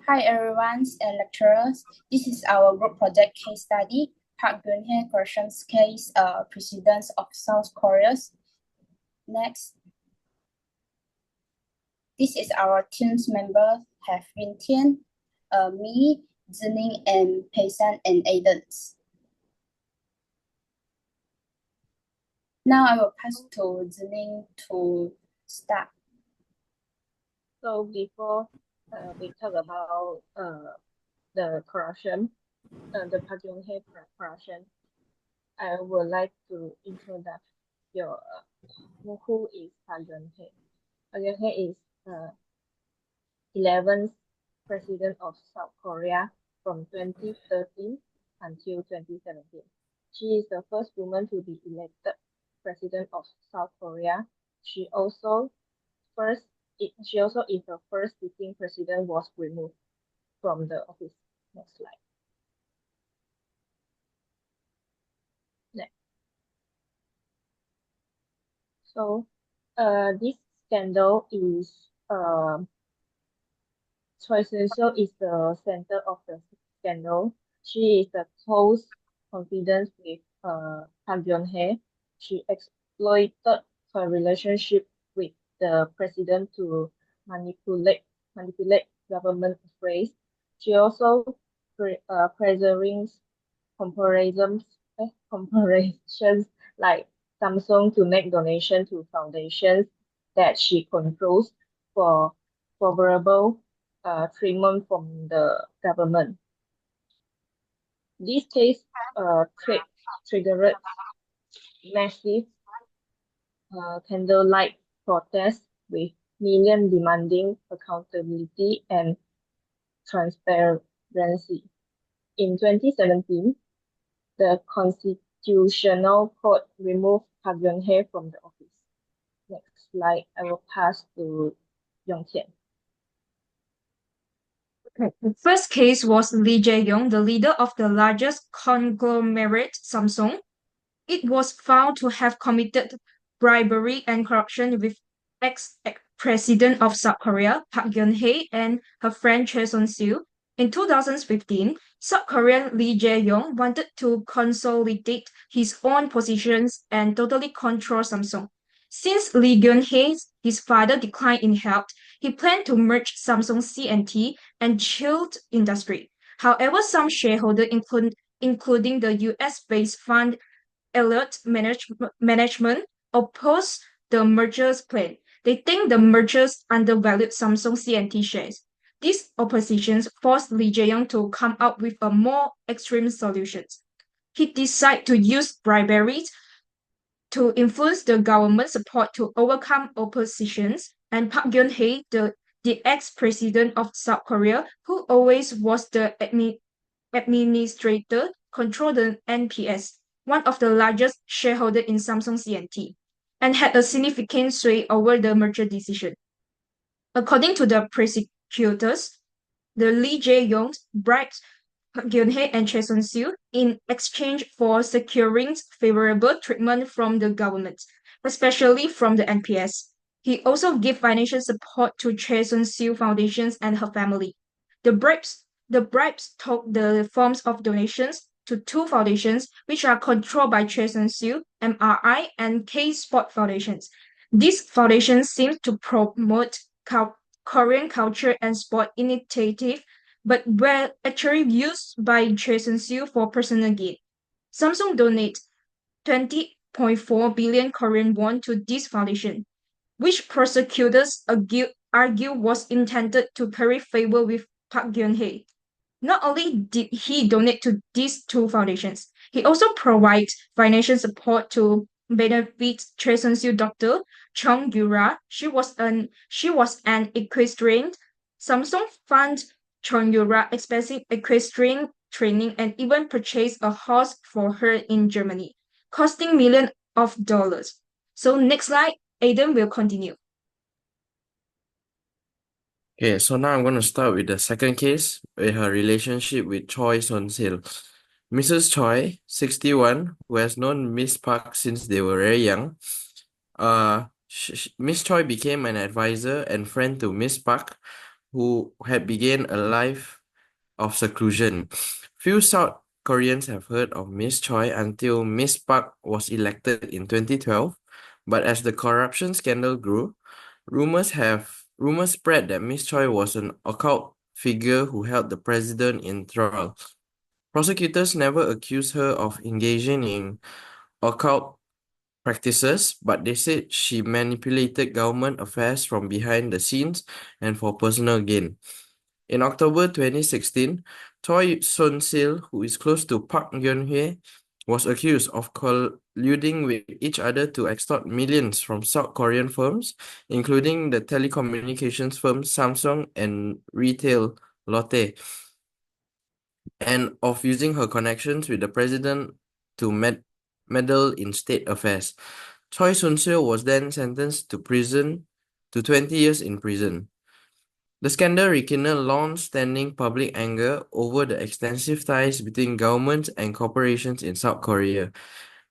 Hi everyone and lecturers. This is our group project case study, Park Geun-Hye Korean's case, President of South Korea. Next. This is our team's members have been Tian, me, Zining, and Peisan and Aiden. Now I will pass to Zining to start. So before we talk about the corruption, the Park Geun-hye corruption, I would like to introduce your who is Park Geun-hye. Park Geun-hye is 11th president of South Korea from 2013 until 2017. She is the first woman to be elected president of South Korea. She also is the first sitting president was removed from the office. Next slide. Next. So this scandal is Choi Soon-sil is the center of the scandal. She is the close confidence with Park Geun-hye. She exploited her relationship with the president to manipulate government affairs. She also presents comparisons like Samsung to make donation to foundations that she controls for favorable treatment from the government. This case triggered massive candlelight protests with millions demanding accountability and transparency. In 2017, the Constitutional Court removed Park Geun-hye from the office. Next slide, I will pass to Yongqian. The first case was Lee Jae-yong, the leader of the largest conglomerate, Samsung. It was found to have committed bribery and corruption with ex-president of South Korea, Park Geun-hye, and her friend Choi Soon-sil. In 2015, South Korean Lee Jae-yong wanted to consolidate his own positions and totally control Samsung. Since Lee Geun-hye, his father, declined in health, he planned to merge Samsung C&T and chilled industry. However, some shareholders, including the US-based fund Elliott Management, opposed the merger's plan. They think the mergers undervalued Samsung C&T shares. These oppositions forced Lee Jae-yong to come up with a more extreme solution. He decided to use bribery to influence the government support to overcome oppositions, and Park Geun-hye, the ex-president of South Korea, who always was the administrator, controlled the NPS, one of the largest shareholders in Samsung C&T, and had a significant sway over the merger decision. According to the prosecutors, the Lee Jae-yong bribed Geun-hye and Choi Soon-sil in exchange for securing favorable treatment from the government, especially from the NPS. He also gave financial support to Choi Soon-sil Foundations and her family. The bribes took the forms of donations to two foundations which are controlled by Choi Soon-sil, MRI and K-Sport Foundations. These foundations seem to promote Korean culture and sport initiative, but were actually used by Choi Soon-sil for personal gain. Samsung donate 20.4 billion Korean won to this foundation, which prosecutors argue was intended to curry favor with Park Geun-hye. Not only did he donate to these two foundations, he also provides financial support to benefit Choi Soon-sil daughter Chung Yura. She was an equestrian. Samsung fund Chung Yura expensive equestrian training and even purchased a horse for her in Germany, costing millions of dollars. So next slide, Aiden will continue. Okay, so now I'm going to start with the second case with her relationship with Choi Soon-sil. Mrs. Choi, 61, who has known Miss Park since they were very young. Miss Choi became an advisor and friend to Miss Park who had begun a life of seclusion. Few South Koreans have heard of Miss Choi until Miss Park was elected in 2012, but as the corruption scandal grew, rumors spread that Miss Choi was an occult figure who held the president in thrall. Prosecutors never accused her of engaging in occult practices, but they said she manipulated government affairs from behind the scenes and for personal gain. In October 2016, Choi Soon-sil, who is close to Park Geun-Hye, was accused of colluding with each other to extort millions from South Korean firms, including the telecommunications firm Samsung and retail Lotte, and of using her connections with the president to meddle in state affairs. Choi Soon-sil was then sentenced to 20 years in prison. The scandal rekindled long-standing public anger over the extensive ties between governments and corporations in South Korea.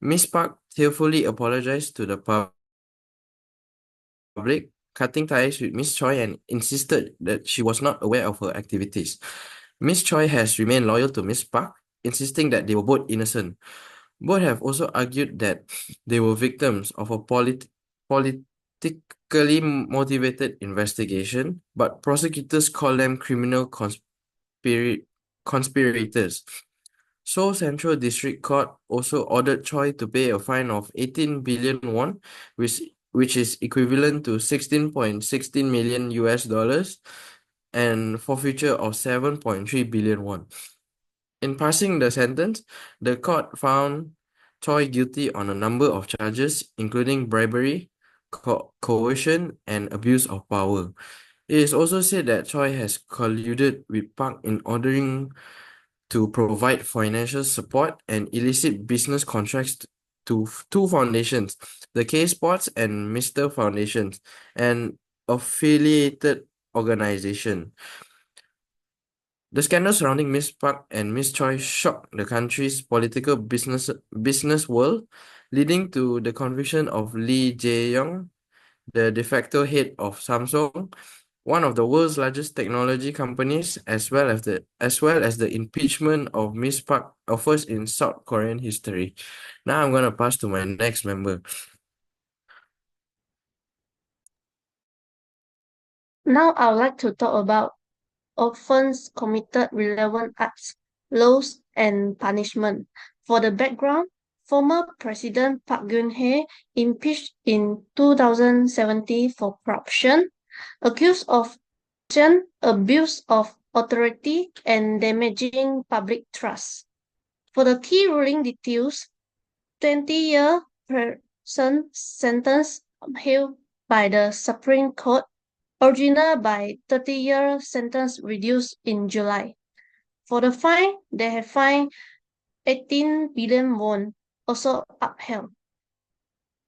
Ms. Park tearfully apologized to the public, cutting ties with Ms. Choi and insisted that she was not aware of her activities. Ms. Choi has remained loyal to Ms. Park, insisting that they were both innocent. Both have also argued that they were victims of a politically motivated investigation, but prosecutors call them criminal conspirators. Seoul Central District Court also ordered Choi to pay a fine of 18 billion won, which is equivalent to 16.16 million US dollars, and forfeiture of 7.3 billion won. In passing the sentence, the court found Choi guilty on a number of charges, including bribery, coercion, and abuse of power. It is also said that Choi has colluded with Park in ordering to provide financial support and illicit business contracts to two foundations, the K Sports and Mr. Foundations, an affiliated organization. The scandal surrounding Ms. Park and Ms. Choi shocked the country's political business world, leading to the conviction of Lee Jae-yong, the de facto head of Samsung, one of the world's largest technology companies, as well as the impeachment of Ms. Park, a first in South Korean history. Now I'm gonna pass to my next member. Now I would like to talk about offense committed relevant acts, laws, and punishment. For the background, former President Park Geun-hye impeached in 2017 for corruption, accused of abuse of authority and damaging public trust. For the key ruling details, 20-year prison sentence upheld by the Supreme Court, original by 30-year sentence reduced in July. For the fine, they have fined 18 billion won, also upheld.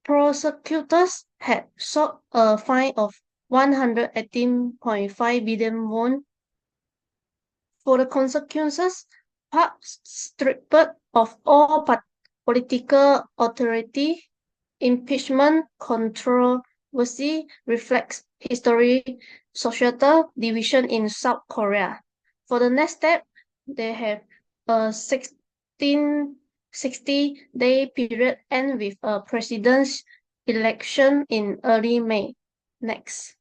Prosecutors had sought a fine of 118.5 billion won. For the consequences, Park stripped of all political authority. Impeachment controversy reflects societal division in South Korea. For the next step, they have a 60-day period end with a president's election in early May. Next.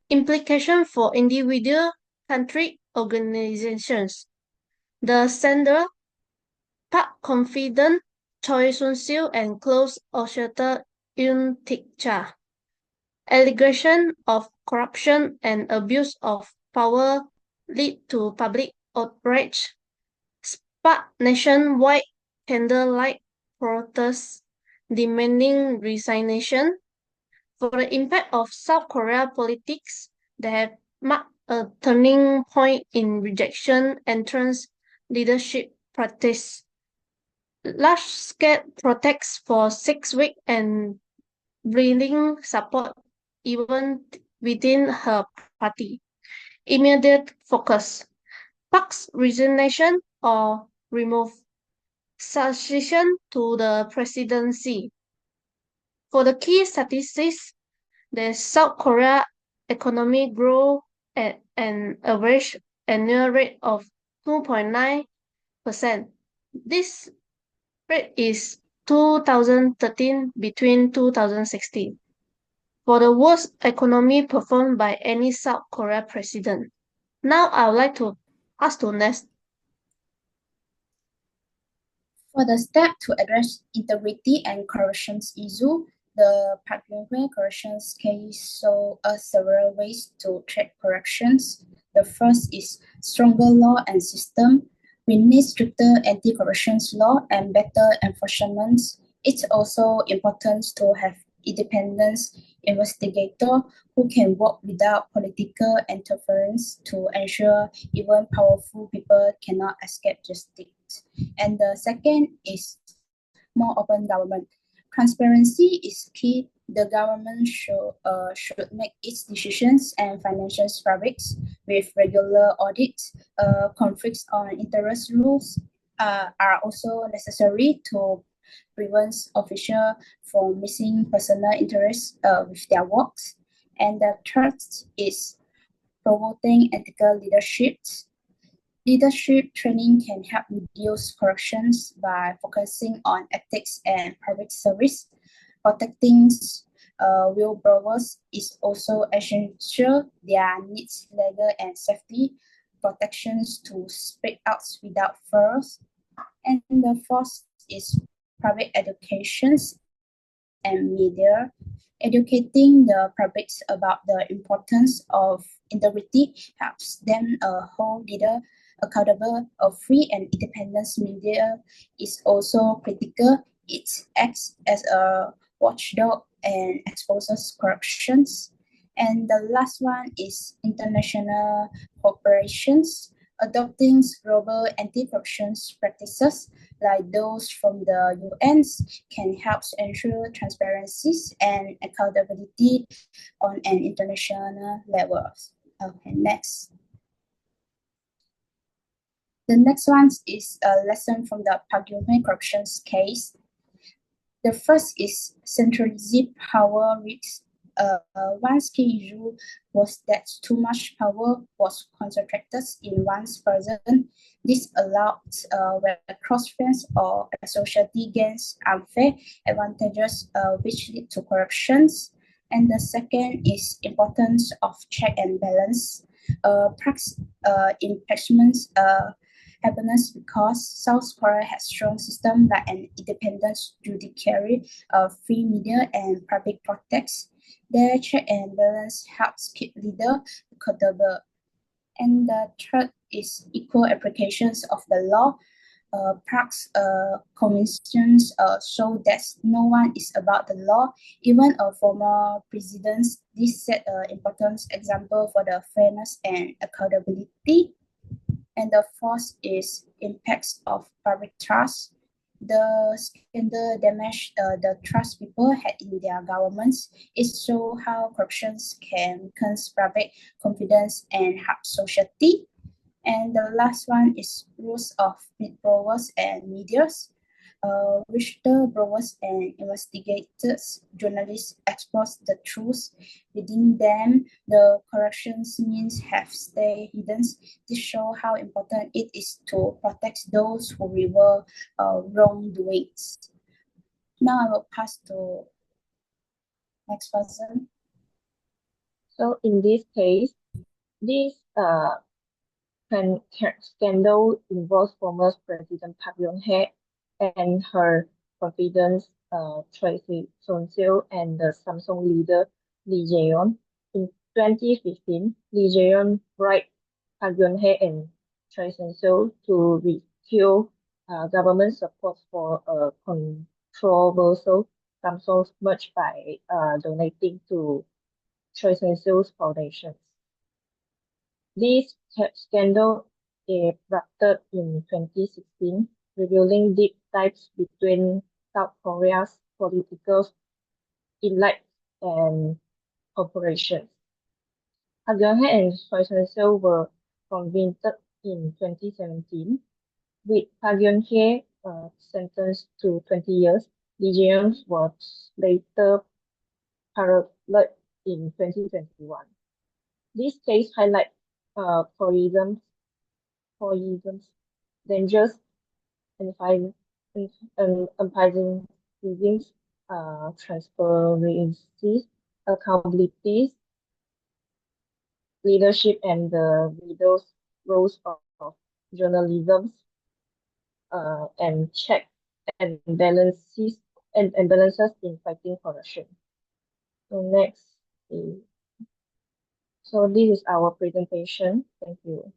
Implication for individual country organizations. The sender, Park confidant Choi Soon-sil and close associate Yoon Tik-cha. Allegation of corruption and abuse of power lead to public outrage, spark nationwide candlelight protests demanding resignation. For the impact of South Korea politics, they have marked a turning point in rejection entrance leadership practice. Large-scale protests for 6 weeks and bringing support even within her party. Immediate focus. Park's resignation or remove. succession to the presidency. For the key statistics, the South Korea economy grew at an average annual rate of 2.9%. This rate is 2013 between 2016 for the worst economy performed by any South Korea president. Now I would like to ask to Nest. For the step to address integrity and corruption issue, the Park Geun-Hye corruption case saw several ways to track corruptions. The first is stronger law and system. We need stricter anti-corruption law and better enforcement. It's also important to have independent investigator who can work without political interference to ensure even powerful people cannot escape justice. And the second is more open government. Transparency is key. The government should make its decisions and financial public with regular audits. Conflicts on interest rules are also necessary to prevent officials from missing personal interests with their works. And the third is promoting ethical leadership. Leadership training can help reduce corruptions by focusing on ethics and public service. Protecting whistleblowers is also essential. Their needs legal and safety protections to speak out without fear. And the fourth is public educations and media. Educating the public about the importance of integrity helps them hold leader accountable. A free and independent media is also critical. It acts as a watchdog and exposes corruptions. And the last one is international cooperations. Adopting global anti-corruption practices like those from the UN can help ensure transparency and accountability on an international level. Okay, next. The next one is a lesson from the Park Geun-Hye corruption case. The first is centralized power risks. One key issue was that too much power was concentrated in one person. This allowed where cross-friends or society gains unfair advantages which lead to corruptions. And the second is importance of check and balance. Impeachments happiness because South Korea has strong system like an independent judiciary, free media, and public protects. Their check and balance helps keep leader accountable. And the third is equal applications of the law. Park's commissions show that no one is above the law, even a former president. This set an important example for the fairness and accountability. And the fourth is impacts of public trust. The scandal damaged the trust people had in their governments. It shows how corruption can weaken public confidence and harm society. And the last one is rules of whistleblowers and medias. Whistleblowers and investigators, journalists expose the truth. Within them, the corrections means have stayed hidden. This shows how important it is to protect those who reveal wrongdoings. Now I will pass to next person. So in this case, this scandal involves former President Park Geun-hye and her confidant Tracy Son-sil and the Samsung leader Lee Jae-yeon. In 2015, Lee Jae-yeon bribed Park Geun-hye and Choi Son-sil to rescue government support for a controversial Samsung merge by donating to Choi Son-sil's foundations. This scandal erupted in 2016, revealing deep ties between South Korea's political elite and corporations. Park Geun-hye and Choi Son-sil were convicted in 2017, with Park Geun-hye sentenced to 20 years. Lee Jae-young was later paroled in 2021. This case highlights terrorism's dangers and empowering using transparency, accountability, leadership, and the leaders' roles of journalism and check and balances in fighting corruption. So next is, so this is our presentation. Thank you.